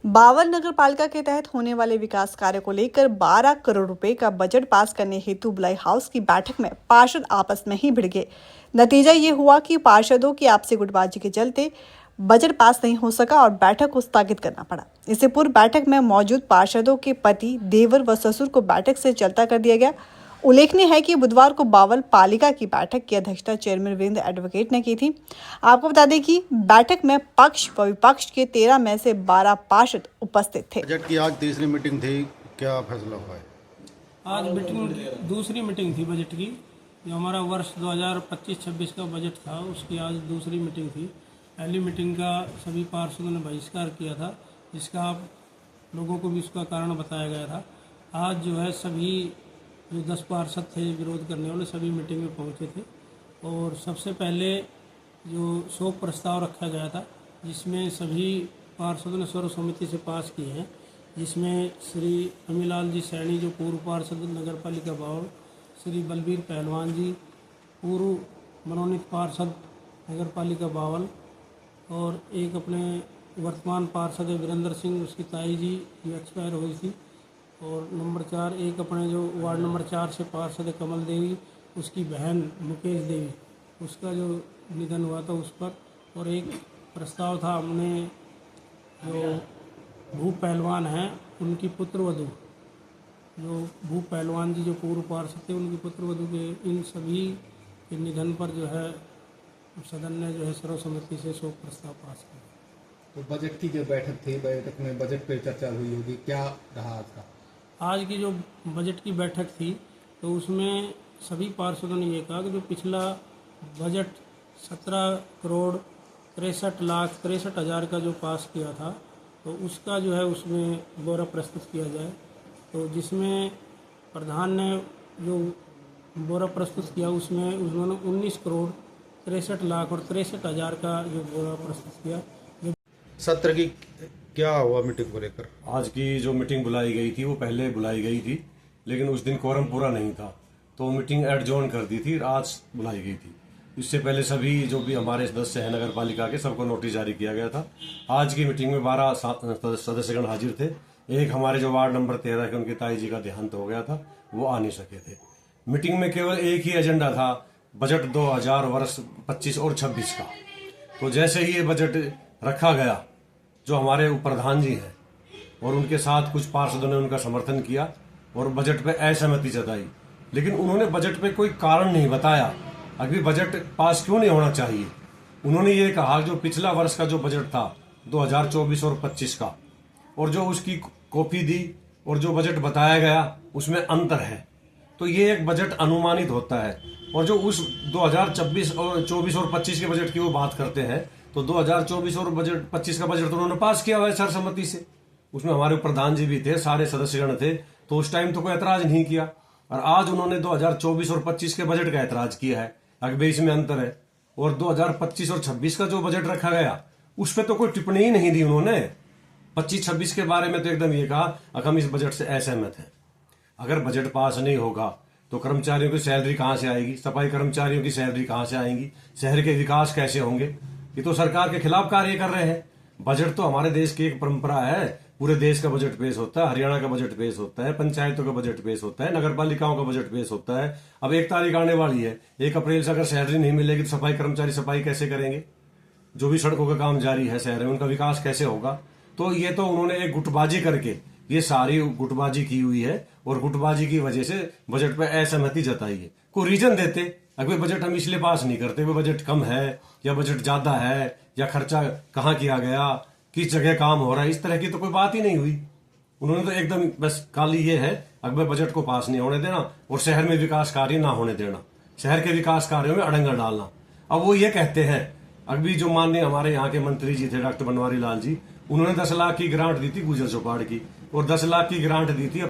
बावल नगर पालिका के तहत होने वाले विकास कार्य को लेकर 12 करोड़ रुपए का बजट पास करने हेतु बुलाई हाउस की बैठक में पार्षद आपस में ही भिड़ गए। नतीजा ये हुआ कि पार्षदों की आपसी गुटबाजी के चलते बजट पास नहीं हो सका और बैठक को स्थगित करना पड़ा। इससे पूर्व बैठक में मौजूद पार्षदों के पति, देवर व ससुर को बैठक से चलता कर दिया गया। उल्लेखनीय है कि बुधवार को बावल पालिका की बैठक की अध्यक्षता चेयरमैन वीरेंद्र एडवोकेट ने की थी। आपको बता दें कि बैठक में पक्ष व विपक्ष के 13 में से 12 पार्षद उपस्थित थे। बजट की आज तीसरी मीटिंग थी, क्या फैसला हुआ है? आज दूसरी मीटिंग थी बजट की। जो हमारा वर्ष 2025-26 का बजट था, उसकी आज दूसरी मीटिंग थी। पहली मीटिंग का सभी पार्षदों ने बहिष्कार किया था, जिसका आप लोगों को भी उसका कारण बताया गया था। आज जो है सभी जो 10 पार्षद थे विरोध करने वाले, सभी मीटिंग में पहुंचे थे और सबसे पहले जो शोक प्रस्ताव रखा गया था, जिसमें सभी पार्षदों ने सर्वसम्मति से पास किए हैं, जिसमें श्री अमीलाल जी सैनी जो पूर्व पार्षद नगर पालिका बावल, श्री बलबीर पहलवान जी पूर्व मनोनीत पार्षद नगर पालिका बावल, और एक अपने वर्तमान पार्षद वीरेंद्र सिंह, उसकी ताई जी जो एक्सपायर हुई थी, और नंबर 4 एक अपने जो वार्ड नंबर 4 से पार्षद कमल देवी, उसकी बहन मुकेश देवी, उसका जो निधन हुआ था उस पर। और एक प्रस्ताव था हमने जो भूप पहलवान हैं उनकी पुत्रवधू, जो भूप पहलवान जी जो पूर्व पार्षद थे, उनकी पुत्रवधू के इन सभी के निधन पर जो है सदन ने जो है सर्वसम्मति से शोक प्रस्ताव पास किया। तो बजट की जो बैठक थी, बैठक में बजट पर चर्चा हुई होगी, क्या रहा था? आज की जो बजट की बैठक थी तो उसमें सभी पार्षदों ने ये कहा कि जो पिछला बजट 17 करोड़ 63 लाख 63 हज़ार का जो पास किया था, तो उसका जो है उसमें ब्यौरा प्रस्तुत किया जाए। तो जिसमें प्रधान ने जो ब्यौरा प्रस्तुत किया, उसमें उन्होंने 19 करोड़ 63 लाख और 63 हज़ार का जो ब्यौरा प्रस्तुत किया। सत्र की क्या हुआ मीटिंग को लेकर? आज की जो मीटिंग बुलाई गई थी वो पहले बुलाई गई थी, लेकिन उस दिन कोरम पूरा नहीं था, तो मीटिंग एडजॉर्न कर दी थी, आज बुलाई गई थी। इससे पहले सभी जो भी हमारे सदस्य हैं नगर पालिका के, सबको नोटिस जारी किया गया था। आज की मीटिंग में 12 सदस्यगण हाजिर थे। एक हमारे जो वार्ड नंबर 13 के उनकी ताई जी का देहांत हो गया था, वो आ नहीं सके थे। मीटिंग में केवल एक ही एजेंडा था, बजट 2000 वर्ष 25 और 26 का। तो जैसे ही ये बजट रखा गया, जो हमारे प्रधान जी हैं और उनके साथ कुछ पार्षदों ने उनका समर्थन किया और बजट पे असहमति जताई, लेकिन उन्होंने बजट पे कोई कारण नहीं बताया अभी बजट पास क्यों नहीं होना चाहिए। उन्होंने ये कहा जो पिछला वर्ष का जो बजट था 2024 और 25 का, और जो उसकी कॉपी दी और जो बजट बताया गया उसमें अंतर है। तो ये एक बजट अनुमानित होता है, और जो उस 2024 और 25 के बजट की वो बात करते हैं, तो 2024 और बजट 25 का बजट तो उन्होंने पास किया हुआ है सर्वसम्मति से। उसमें हमारे प्रधान जी भी थे, सारे सदस्यगण थे, तो उस टाइम तो कोई ऐतराज नहीं किया। और आज उन्होंने 2024 और 25 के बजट का ऐतराज किया है, अगर इसमें अंतर है। और 2025 और 26 का जो बजट रखा गया उस पर तो कोई टिप्पणी ही नहीं दी उन्होंने। 25-26 के बारे में तो एकदम ये कहा हम इस बजट से असहमत हैं। अगर बजट पास नहीं होगा तो कर्मचारियों की सैलरी कहां से आएगी, सफाई कर्मचारियों की सैलरी कहां से आएंगी, शहर के विकास कैसे होंगे? ये तो सरकार के खिलाफ कार्य कर रहे हैं। बजट तो हमारे देश की एक परंपरा है, पूरे देश का बजट पेश होता है, हरियाणा का बजट पेश होता है, पंचायतों का बजट पेश होता है, नगर पालिकाओं का बजट पेश होता है। अब 1 तारीख आने वाली है, 1 अप्रैल से अगर सैलरी नहीं मिलेगी तो सफाई कर्मचारी सफाई कैसे करेंगे? जो भी सड़कों का काम जारी है शहर में, उनका विकास कैसे होगा? तो ये तो उन्होंने एक गुटबाजी करके ये सारी गुटबाजी की हुई है, और गुटबाजी की वजह से बजट पर असहमति जताई है। कोई रीजन देते, अगर बजट हम इसलिए पास नहीं करते, वो बजट कम है या बजट ज्यादा है या खर्चा कहाँ किया गया, किस जगह काम हो रहा है, इस तरह की तो कोई बात ही नहीं हुई। उन्होंने तो एकदम बस खाली ये है अकबर बजट को पास नहीं होने देना और शहर में विकास कार्य ना होने देना, शहर के विकास कार्यों में अड़ंगा डालना। अब वो ये कहते हैं, अभी जो माननीय हमारे यहाँ के मंत्री जी थे डॉक्टर बनवारी लाल जी, उन्होंने 10 लाख की ग्रांट दी थी गुजर चौपाड़ की, और 10 लाख की ग्रांट दी थी